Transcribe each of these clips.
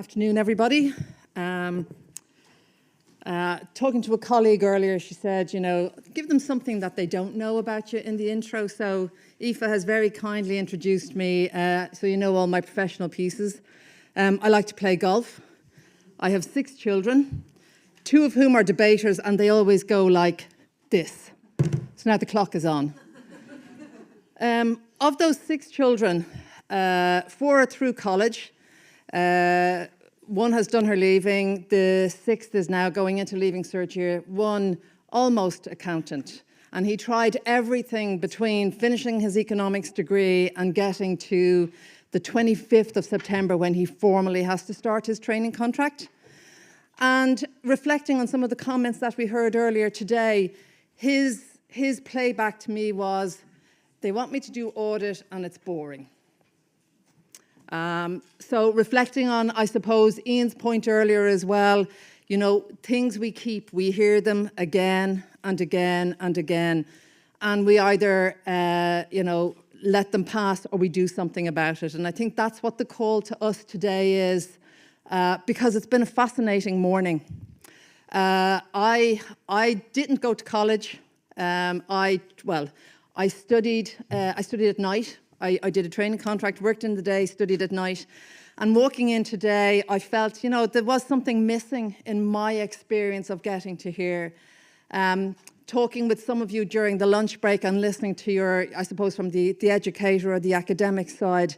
Afternoon, everybody. Talking to a colleague earlier, she said, give them something that they don't know about you in the intro. So IFA has very kindly introduced me, so you know all my professional pieces. I like to play golf. I have 6 children, 2 of whom are debaters, and they always go like this. So now the clock is on. Of those 6 children, 4 are through college. 1 has done her leaving. The 6th is now going into leaving cert year. 1 almost accountant. And he tried everything between finishing his economics degree and getting to the 25th of September when he formally has to start his training contract. And reflecting on some of the comments that we heard earlier today, his playback to me was, they want me to do audit and it's boring. So reflecting on, I suppose, Ian's point earlier as well, things we keep, we hear them again and again and again, and we either, let them pass or we do something about it. And I think that's what the call to us today is, because it's been a fascinating morning. I didn't go to college. I studied at night. I did a training contract, worked in the day, studied at night. And walking in today, I felt, there was something missing in my experience of getting to here. Talking with some of you during the lunch break and listening to your, I suppose, from the educator or the academic side,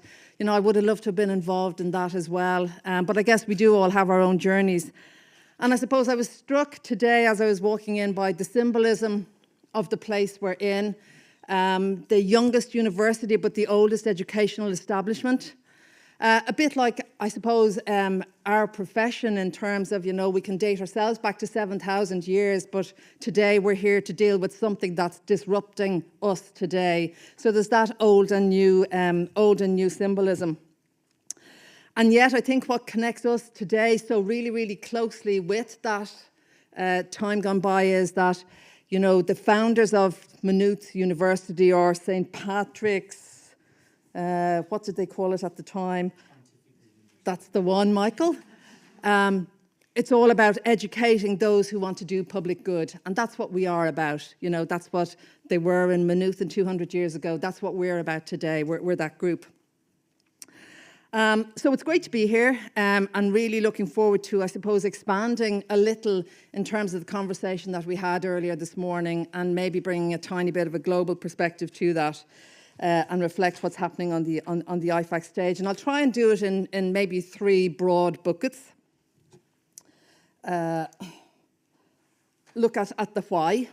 I would have loved to have been involved in that as well. But I guess we do all have our own journeys. And I suppose I was struck today as I was walking in by the symbolism of the place we're in. The youngest university, but the oldest educational establishment. A bit like, I suppose, our profession in terms of, we can date ourselves back to 7,000 years, but today we're here to deal with something that's disrupting us today. So there's that old and new symbolism. And yet I think what connects us today so really, really closely with that time gone by is that, the founders of Maynooth University or St. Patrick's, what did they call it at the time? That's the one, Michael. It's all about educating those who want to do public good. And that's what we are about. That's what they were in Maynooth 200 years ago. That's what we're about today. We're that group. So it's great to be here and really looking forward to, I suppose, expanding a little in terms of the conversation that we had earlier this morning and maybe bringing a tiny bit of a global perspective to that and reflect what's happening on the IFAC stage. And I'll try and do it in maybe 3 broad buckets. Look at the why.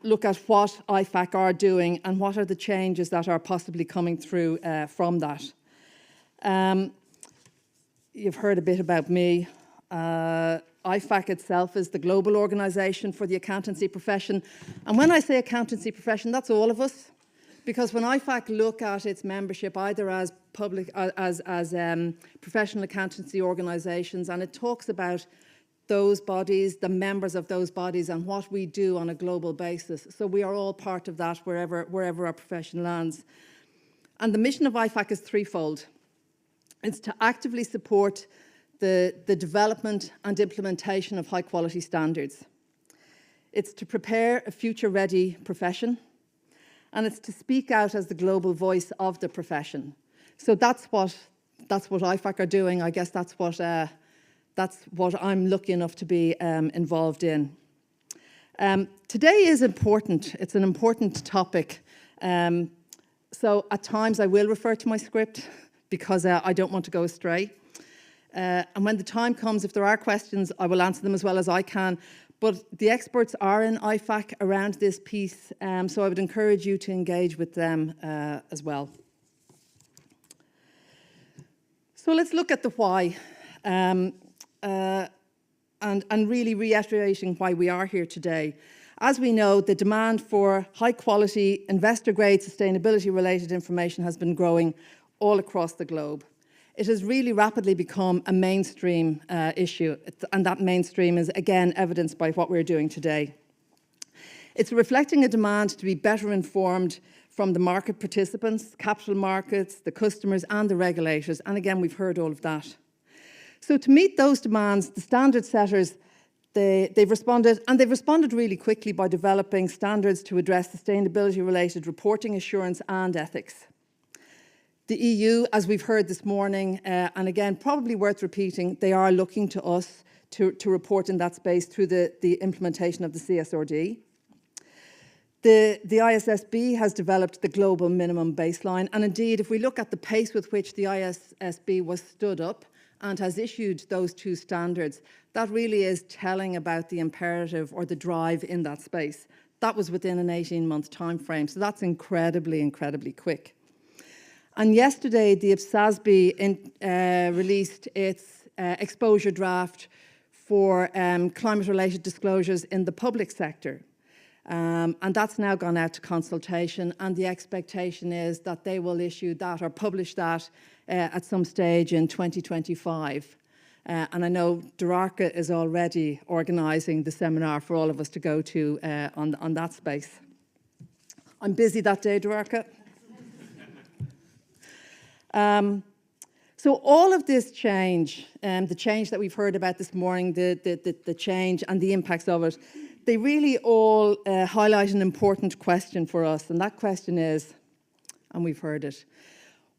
Look at what IFAC are doing and what are the changes that are possibly coming through from that. You've heard a bit about me. IFAC itself is the global organisation for the accountancy profession. And when I say accountancy profession, that's all of us. Because when IFAC look at its membership, either as public, as professional accountancy organisations, and it talks about those bodies, the members of those bodies, and what we do on a global basis. So we are all part of that wherever our profession lands. And the mission of IFAC is threefold. It's to actively support the development and implementation of high quality standards. It's to prepare a future-ready profession, and it's to speak out as the global voice of the profession. So that's what IFAC are doing. I guess that's what I'm lucky enough to be involved in. Today is important. It's an important topic. So at times I will refer to my script because I don't want to go astray. And when the time comes, if there are questions, I will answer them as well as I can. But the experts are in IFAC around this piece, so I would encourage you to engage with them as well. So let's look at the why, and really reiterating why we are here today. As we know, the demand for high-quality, investor-grade, sustainability-related information has been growing all across the globe. It has really rapidly become a mainstream issue, and that mainstream is, again, evidenced by what we're doing today. It's reflecting a demand to be better informed from the market participants, capital markets, the customers and the regulators. And again, we've heard all of that. So to meet those demands, the standard setters, they've responded, and they've responded really quickly by developing standards to address sustainability-related reporting assurance and ethics. The EU, as we've heard this morning, and again, probably worth repeating, they are looking to us to report in that space through the implementation of the CSRD. The ISSB has developed the global minimum baseline, and indeed, if we look at the pace with which the ISSB was stood up and has issued those two standards, that really is telling about the imperative or the drive in that space. That was within an 18-month time frame, so that's incredibly, incredibly quick. And yesterday, the IFSASB released its exposure draft for climate-related disclosures in the public sector. And that's now gone out to consultation, and the expectation is that they will issue that or publish that at some stage in 2025. And I know Durarca is already organising the seminar for all of us to go to on that space. I'm busy that day, Durarca. So all of this change, the change that we've heard about this morning, the change and the impacts of it, they really all highlight an important question for us. And that question is, and we've heard it,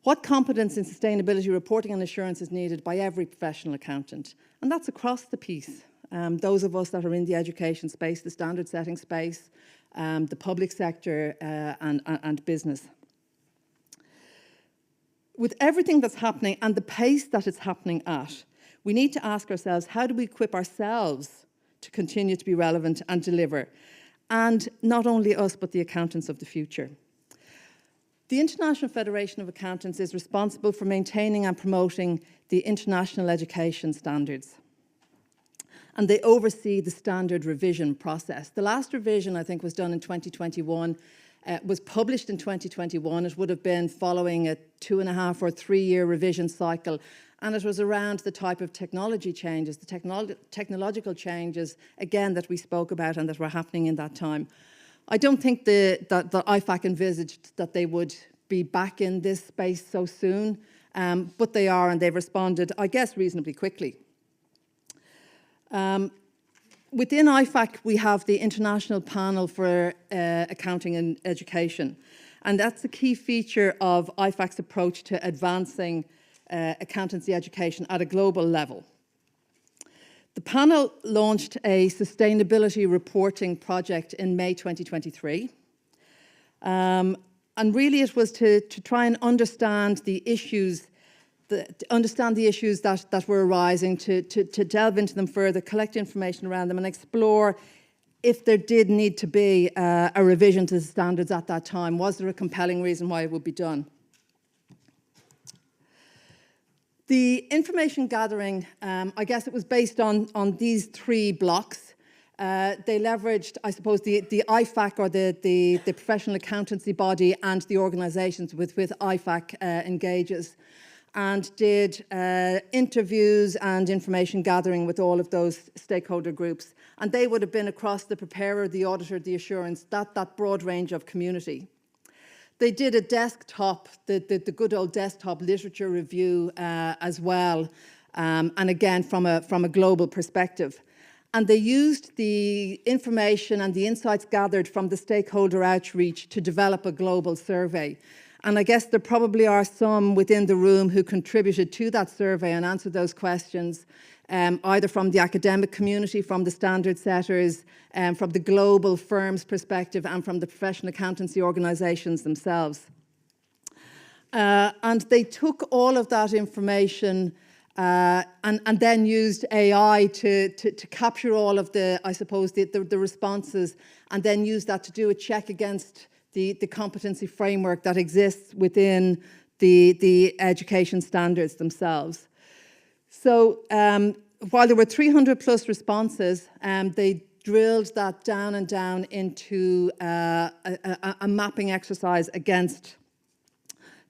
what competence in sustainability reporting and assurance is needed by every professional accountant? And that's across the piece. Those of us that are in the education space, the standard setting space, the public sector and business. With everything that's happening and the pace that it's happening at, we need to ask ourselves, how do we equip ourselves to continue to be relevant and deliver? And not only us, but the accountants of the future. The International Federation of Accountants is responsible for maintaining and promoting the international education standards. And they oversee the standard revision process. The last revision, I think, was done in 2021. Was published in 2021. It would have been following a 2.5 or 3 year revision cycle. And it was around the type of technology changes, the technological changes, again, that we spoke about and that were happening in that time. I don't think that IFAC envisaged that they would be back in this space so soon, but they are, and they've responded, I guess, reasonably quickly. Within IFAC, we have the International Panel for Accounting and Education, and that's a key feature of IFAC's approach to advancing accountancy education at a global level. The panel launched a sustainability reporting project in May 2023. And really it was to try and understand the issues that were arising, to delve into them further, collect information around them and explore if there did need to be a revision to the standards at that time. Was there a compelling reason why it would be done? The information gathering, I guess it was based on these three blocks. They leveraged, I suppose, the IFAC or the professional accountancy body and the organisations with IFAC engages, and did interviews and information gathering with all of those stakeholder groups. And they would have been across the preparer, the auditor, the assurance, that broad range of community. They did a desktop, the good old desktop literature review as well, and again from a global perspective. And they used the information and the insights gathered from the stakeholder outreach to develop a global survey. And I guess there probably are some within the room who contributed to that survey and answered those questions, either from the academic community, from the standard setters, from the global firms perspective, and from the professional accountancy organisations themselves. And they took all of that information and then used AI to capture all of the, I suppose, the responses, and then use that to do a check against the competency framework that exists within the education standards themselves. So while there were 300 plus responses, they drilled that down and down into a mapping exercise against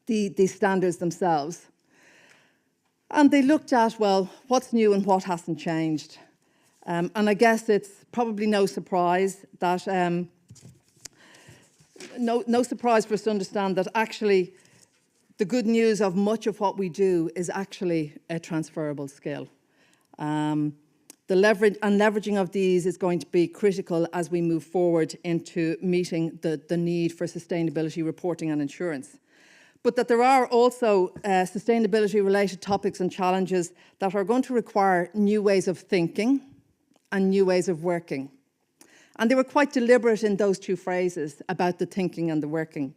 the standards themselves. And they looked at, well, what's new and what hasn't changed. And I guess it's probably no surprise that no surprise for us to understand that actually the good news of much of what we do is actually a transferable skill. Leveraging of these is going to be critical as we move forward into meeting the need for sustainability reporting and insurance. But that there are also sustainability-related topics and challenges that are going to require new ways of thinking and new ways of working. And they were quite deliberate in those two phrases about the thinking and the working.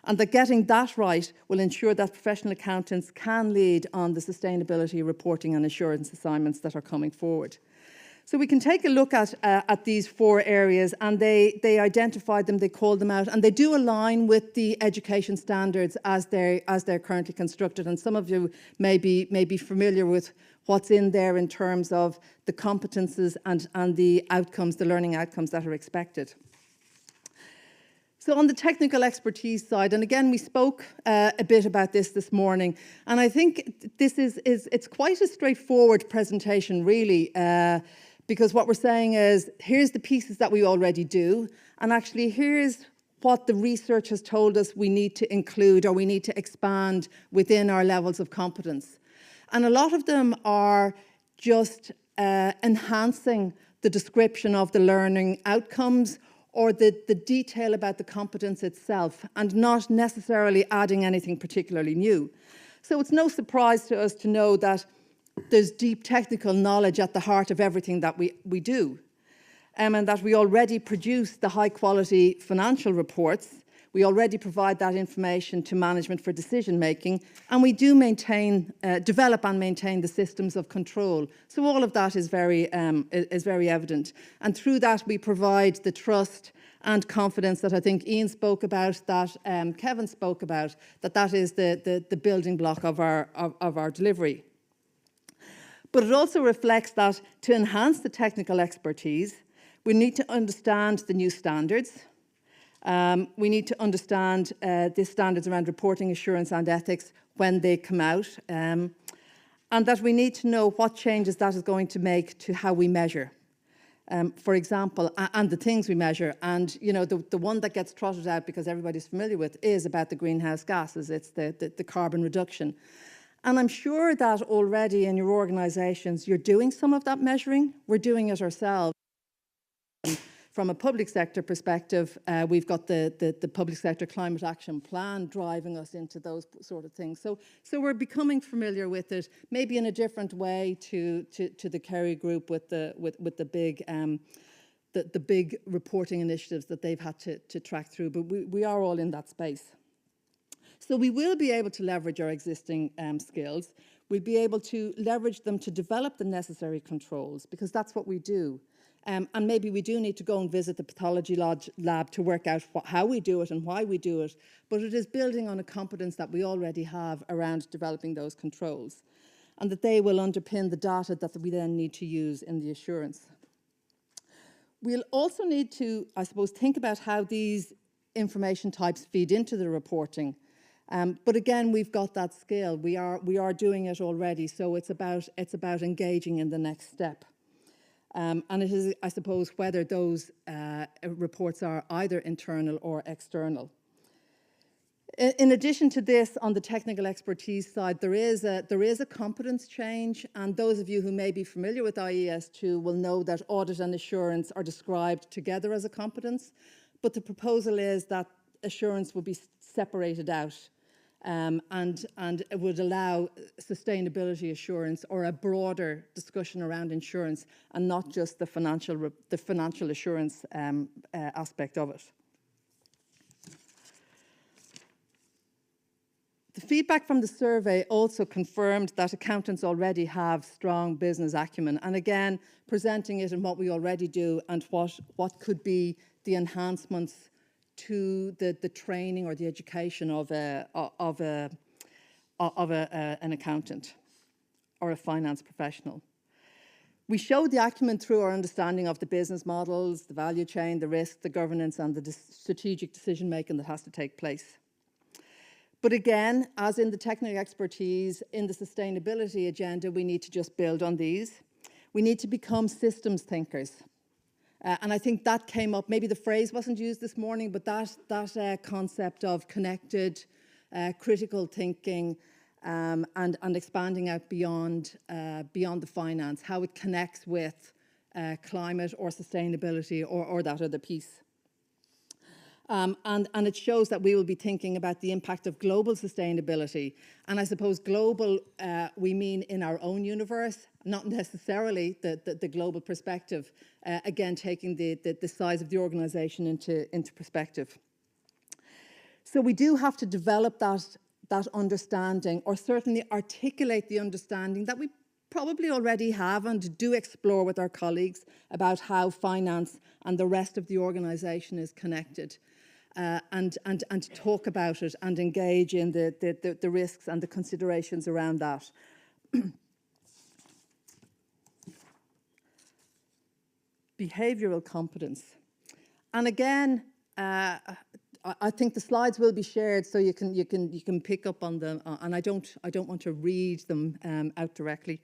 And that getting that right will ensure that professional accountants can lead on the sustainability reporting and assurance assignments that are coming forward. So we can take a look at these four areas, and they identified them, they called them out, and they do align with the education standards as they're currently constructed. And some of you may be familiar with what's in there in terms of the competences and the outcomes, the learning outcomes that are expected. So on the technical expertise side, and again, we spoke a bit about this morning, and I think this it's quite a straightforward presentation, really, because what we're saying is, here's the pieces that we already do, and actually here's what the research has told us we need to include or we need to expand within our levels of competence. And a lot of them are just enhancing the description of the learning outcomes or the detail about the competence itself, and not necessarily adding anything particularly new. So it's no surprise to us to know that there's deep technical knowledge at the heart of everything that we do, and that we already produce the high quality financial reports. We already provide that information to management for decision making, and we do develop and maintain the systems of control. So all of that is very evident, and through that we provide the trust and confidence that I think Ian spoke about, that Kevin spoke about. That is the building block of our delivery. But it also reflects that to enhance the technical expertise, we need to understand the new standards. We need to understand the standards around reporting, assurance and ethics when they come out, and that we need to know what changes that is going to make to how we measure, for example, and the things we measure. And you know, the one that gets trotted out because everybody's familiar with is about the greenhouse gases. It's the carbon reduction. And I'm sure that already in your organisations you're doing some of that measuring. We're doing it ourselves. From a public sector perspective, we've got the public sector climate action plan driving us into those sort of things. So we're becoming familiar with it, maybe in a different way to the Kerry group with the big reporting initiatives that they've had to track through. But we are all in that space. So we will be able to leverage our existing skills. We'll be able to leverage them to develop the necessary controls, because that's what we do. And maybe we do need to go and visit the pathology lab to work out how we do it and why we do it, but it is building on a competence that we already have around developing those controls, and that they will underpin the data that we then need to use in the assurance. We'll also need to, I suppose, think about how these information types feed into the reporting. But again, we've got that skill. We are doing it already, so it's about engaging in the next step. And it is, I suppose, whether those reports are either internal or external. In addition to this, on the technical expertise side, there is a competence change, and those of you who may be familiar with IES2 will know that audit and assurance are described together as a competence, but the proposal is that assurance will be separated out. And it would allow sustainability assurance or a broader discussion around insurance, and not just the financial assurance aspect of it. The feedback from the survey also confirmed that accountants already have strong business acumen, and again, presenting it in what we already do and what could be the enhancements to the training or the education of an accountant or a finance professional. We showed the acumen through our understanding of the business models, the value chain, the risk, the governance, and the strategic decision making that has to take place. But again, as in the technical expertise, in the sustainability agenda, we need to just build on these. We need to become systems thinkers. And I think that came up, maybe the phrase wasn't used this morning, but that concept of connected, critical thinking, and expanding out beyond the finance, how it connects with climate or sustainability or that other piece. And it shows that we will be thinking about the impact of global sustainability. And I suppose global, we mean in our own universe, not necessarily the global perspective, again, taking the size of the organisation into perspective. So we do have to develop that understanding, or certainly articulate the understanding that we probably already have and do explore with our colleagues about how finance and the rest of the organisation is connected. And talk about it and engage in the risks and the considerations around that. Behavioural competence. And again, I think the slides will be shared so you can pick up on them, and I don't want to read them out directly.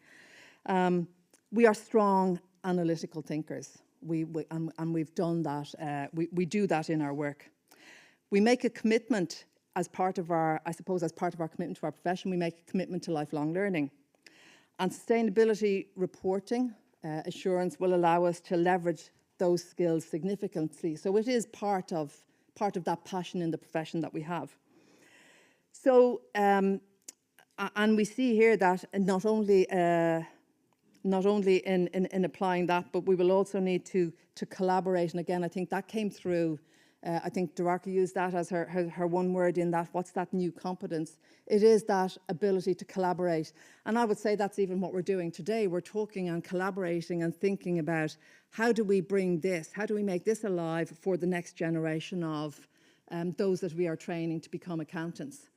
We are strong analytical thinkers. And we've done that. We do that in our work. We make a commitment as part of our commitment to our profession, we make a commitment to lifelong learning. And sustainability reporting assurance will allow us to leverage those skills significantly. So it is part of that passion in the profession that we have. So, and we see here that not only in applying that, but we will also need to collaborate. And again, I think that came through. I think Doraka used that as her one word in that. What's that new competence? It is that ability to collaborate. And I would say that's even what we're doing today. We're talking and collaborating and thinking about how do we bring this, how do we make this alive for the next generation of those that we are training to become accountants.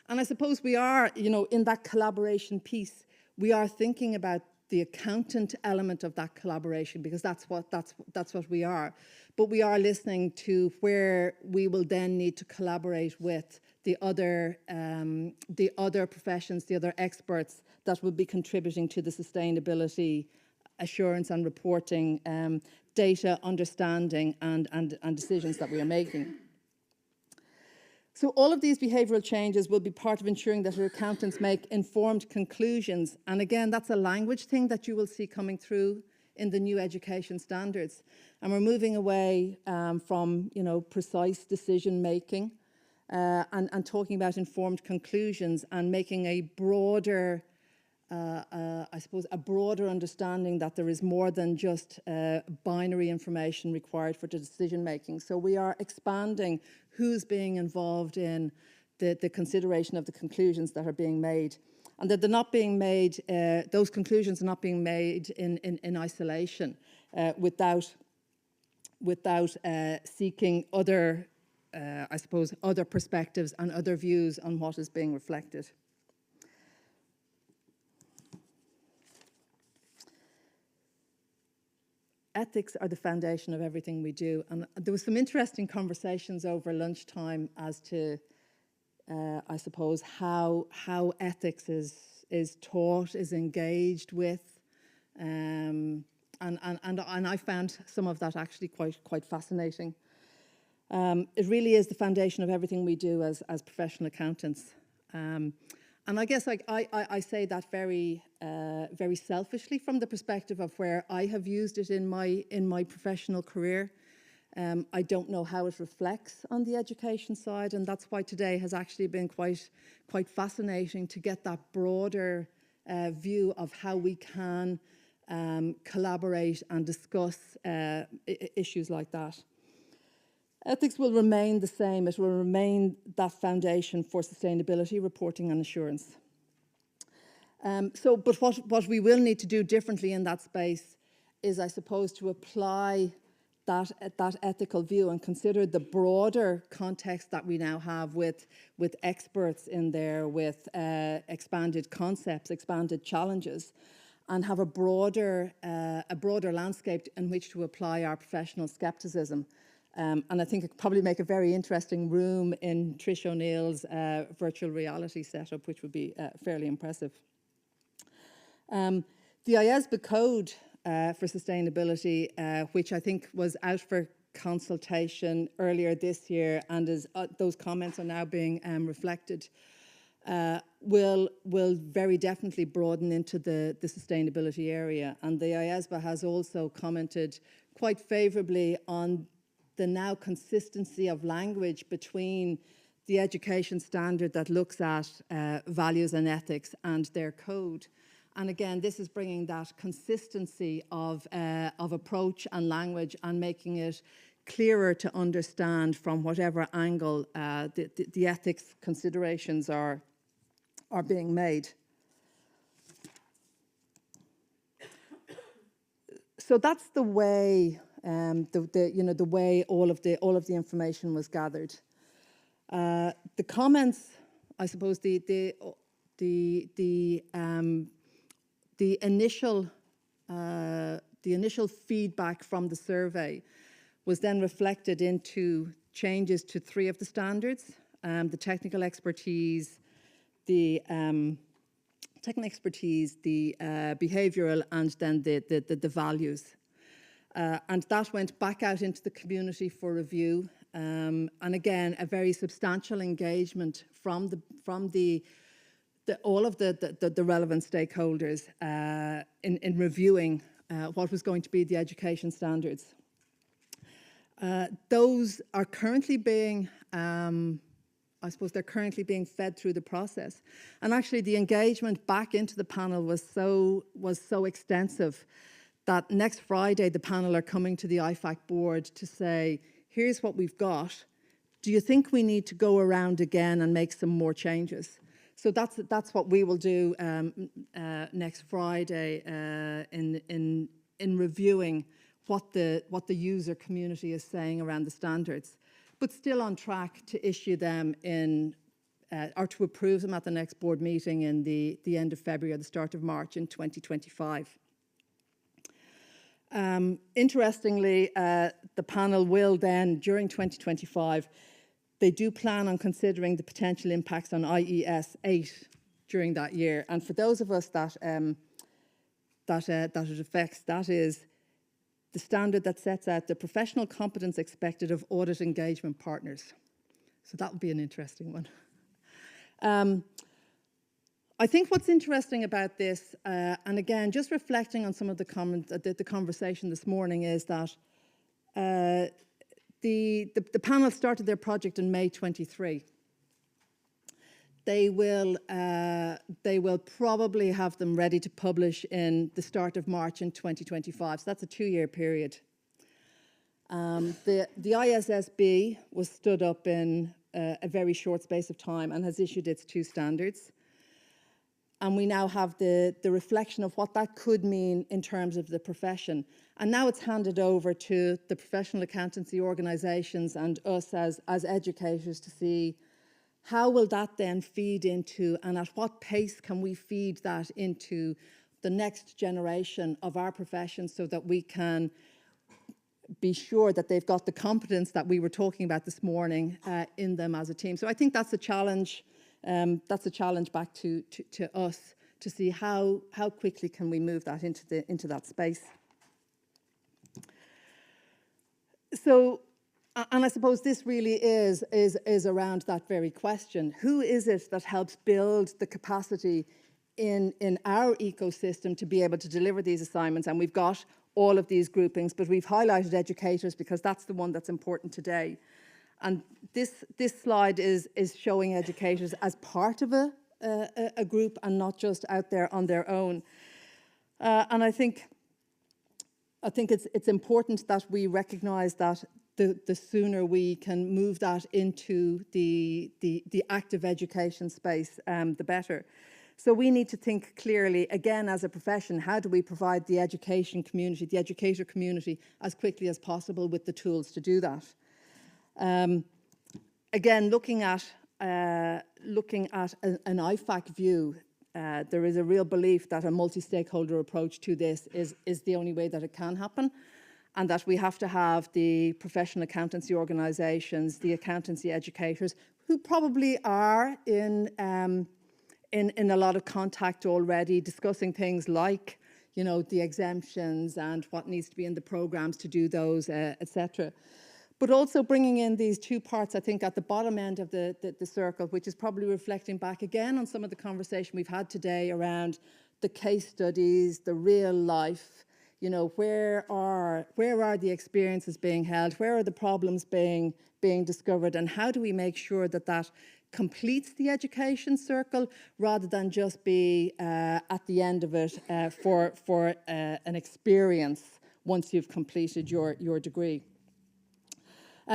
And I suppose we are, in that collaboration piece, we are thinking about the accountant element of that collaboration, because that's what we are. But we are listening to where we will then need to collaborate with the other professions, the other experts that will be contributing to the sustainability assurance and reporting, data understanding and decisions that we are making. So all of these behavioural changes will be part of ensuring that our accountants make informed conclusions. And again, that's a language thing that you will see coming through in the new education standards. And we're moving away from, precise decision making and talking about informed conclusions and making a broader, a broader understanding that there is more than just binary information required for the decision making. So we are expanding who's being involved in the consideration of the conclusions that are being made, and that they're not being made, those conclusions are not being made in isolation without seeking other, other perspectives and other views on what is being reflected. Ethics are the foundation of everything we do. And there was some interesting conversations over lunchtime as to, how ethics is taught, is engaged with. And I found some of that actually quite fascinating. It really is the foundation of everything we do as professional accountants. And I guess I say that very selfishly from the perspective of where I have used it in my professional career. I don't know how it reflects on the education side, and that's why today has actually been quite fascinating to get that broader view of how we can collaborate and discuss issues like that. Ethics will remain the same. It will remain that foundation for sustainability, reporting and assurance. But what we will need to do differently in that space is, to apply that ethical view and consider the broader context that we now have with experts in there, with expanded concepts, expanded challenges, and have a broader landscape in which to apply our professional skepticism. And I think it could probably make a very interesting room in Trish O'Neill's virtual reality setup, which would be fairly impressive. The IASB Code for Sustainability, which I think was out for consultation earlier this year, and those comments are now being reflected. will very definitely broaden into the sustainability area. And the IASBA has also commented quite favourably on the now consistency of language between the education standard that looks at values and ethics and their code. And again, this is bringing that consistency of approach and language and making it clearer to understand from whatever angle the ethics considerations are being made. So that's the way the way all of the information was gathered. The comments, I suppose, the initial feedback from the survey was then reflected into changes to 3 of the standards: the technical expertise, the behavioural, and then the values. And that went back out into the community for review. And again, a very substantial engagement from all of the relevant stakeholders in reviewing what was going to be the education standards. Those are currently being, I suppose they're currently being fed through the process. And actually the engagement back into the panel was so extensive that next Friday the panel are coming to the IFAC board to say, here's what we've got. Do you think we need to go around again and make some more changes? So that's what we will do next Friday in reviewing what the user community is saying around the standards, but still on track to issue them or to approve them at the next board meeting in the end of February or the start of March in 2025. Interestingly, the panel will then, during 2025, they do plan on considering the potential impacts on IES 8 during that year. And for those of us that it affects, that is the standard that sets out the professional competence expected of audit engagement partners. So that would be an interesting one. I think what's interesting about this, and again, just reflecting on some of the conversation this morning, is that the panel started their project in May 23. They will probably have them ready to publish in the start of March in 2025. So that's a 2-year period. The ISSB was stood up in a very short space of time and has issued its 2 standards. And we now have the reflection of what that could mean in terms of the profession. And now it's handed over to the professional accountancy organisations and us as educators to see how will that then feed into, and at what pace can we feed that into the next generation of our profession, so that we can be sure that they've got the competence that we were talking about this morning in them as a team. So I think that's a challenge. That's a challenge back to us to see how quickly can we move that into that space. So, and I suppose this really is around that very question. Who is it that helps build the capacity in our ecosystem to be able to deliver these assignments? And we've got all of these groupings, but we've highlighted educators because that's the one that's important today. And this slide is showing educators as part of a group and not just out there on their own. And I think it's important that we recognise that the sooner we can move that into the active education space, the better. So we need to think clearly, again, as a profession, how do we provide the education community, the educator community, as quickly as possible with the tools to do that. Again, looking at an IFAC view, there is a real belief that a multi-stakeholder approach to this is the only way that it can happen, and that we have to have the professional accountancy organisations, the accountancy educators, who probably are in a lot of contact already, discussing things like, the exemptions and what needs to be in the programmes to do those, etc. But also bringing in these two parts, I think, at the bottom end of the circle, which is probably reflecting back again on some of the conversation we've had today around the case studies, the real life, you know, where are the experiences being held, where are the problems being discovered, and how do we make sure that that completes the education circle rather than just be at the end of it for an experience once you've completed your degree.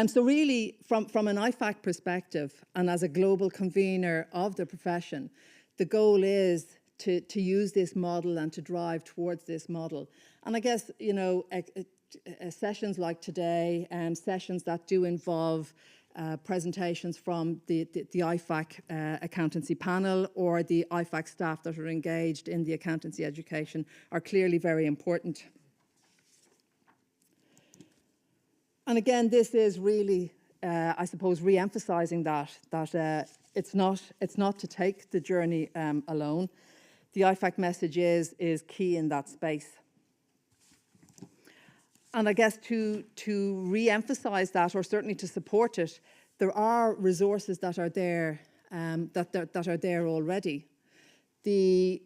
So really, from an IFAC perspective, and as a global convener of the profession, the goal is to use this model and to drive towards this model. And I guess, you know, sessions like today, sessions that do involve presentations from the IFAC accountancy panel or the IFAC staff that are engaged in the accountancy education are clearly very important. And again, this is really, I suppose, re-emphasising that it's not to take the journey alone. The IFAC message is key in that space. And I guess to re-emphasise that, or certainly to support it, there are resources that are there that are there already. The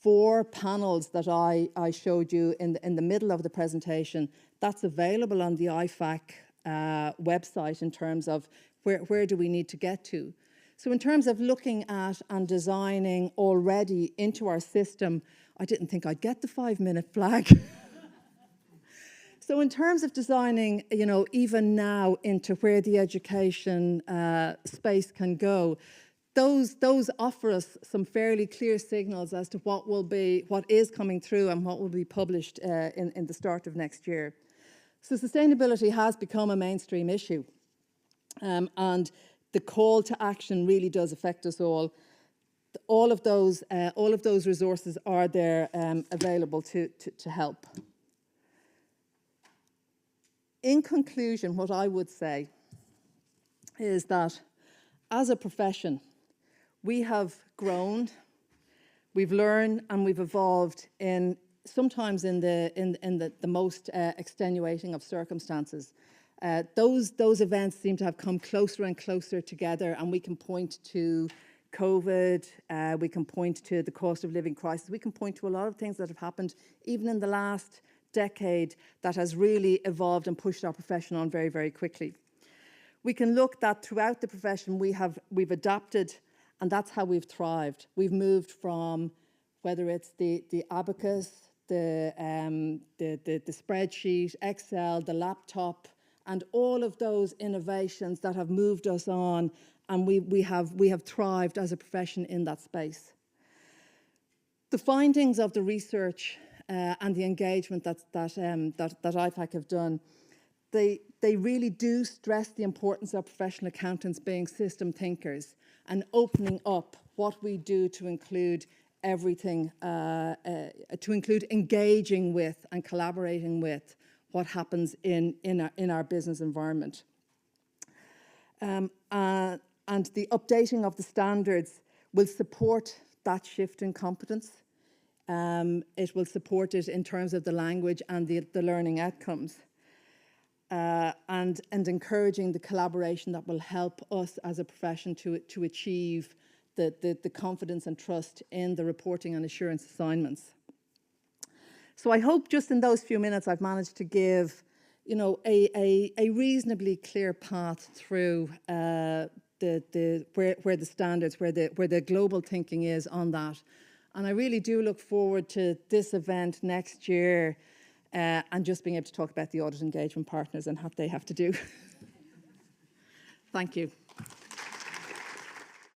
4 panels that I showed you in the middle of the presentation, that's available on the IFAC website in terms of where do we need to get to. So in terms of looking at and designing already into our system, I didn't think I'd get the 5-minute flag. So in terms of designing, you know, even now into where the education space can go, those offer us some fairly clear signals as to what is coming through and what will be published in the start of next year. So sustainability has become a mainstream issue, and the call to action really does affect us all. All of those resources are there available to help. In conclusion, what I would say is that as a profession, we have grown, we've learned, and we've evolved sometimes in the most extenuating of circumstances. Those events seem to have come closer and closer together, and we can point to COVID, we can point to the cost of living crisis, we can point to a lot of things that have happened even in the last decade that has really evolved and pushed our profession on very, very quickly. We can look that throughout the profession we've adapted, and that's how we've thrived. We've moved from whether it's the abacus, the spreadsheet, Excel, the laptop, and all of those innovations that have moved us on, and we have thrived as a profession in that space. The findings of the research and the engagement that IFAC have done, they really do stress the importance of professional accountants being system thinkers and opening up what we do to include everything, to include engaging with and collaborating with what happens in our business environment. And the updating of the standards will support that shift in competence. It will support it in terms of the language and the learning outcomes. And encouraging the collaboration that will help us as a profession to achieve the confidence and trust in the reporting and assurance assignments. So I hope just in those few minutes I've managed to give, you know, a reasonably clear path through where the standards, where the global thinking is on that. And I really do look forward to this event next year and just being able to talk about the audit engagement partners and what they have to do. Thank you.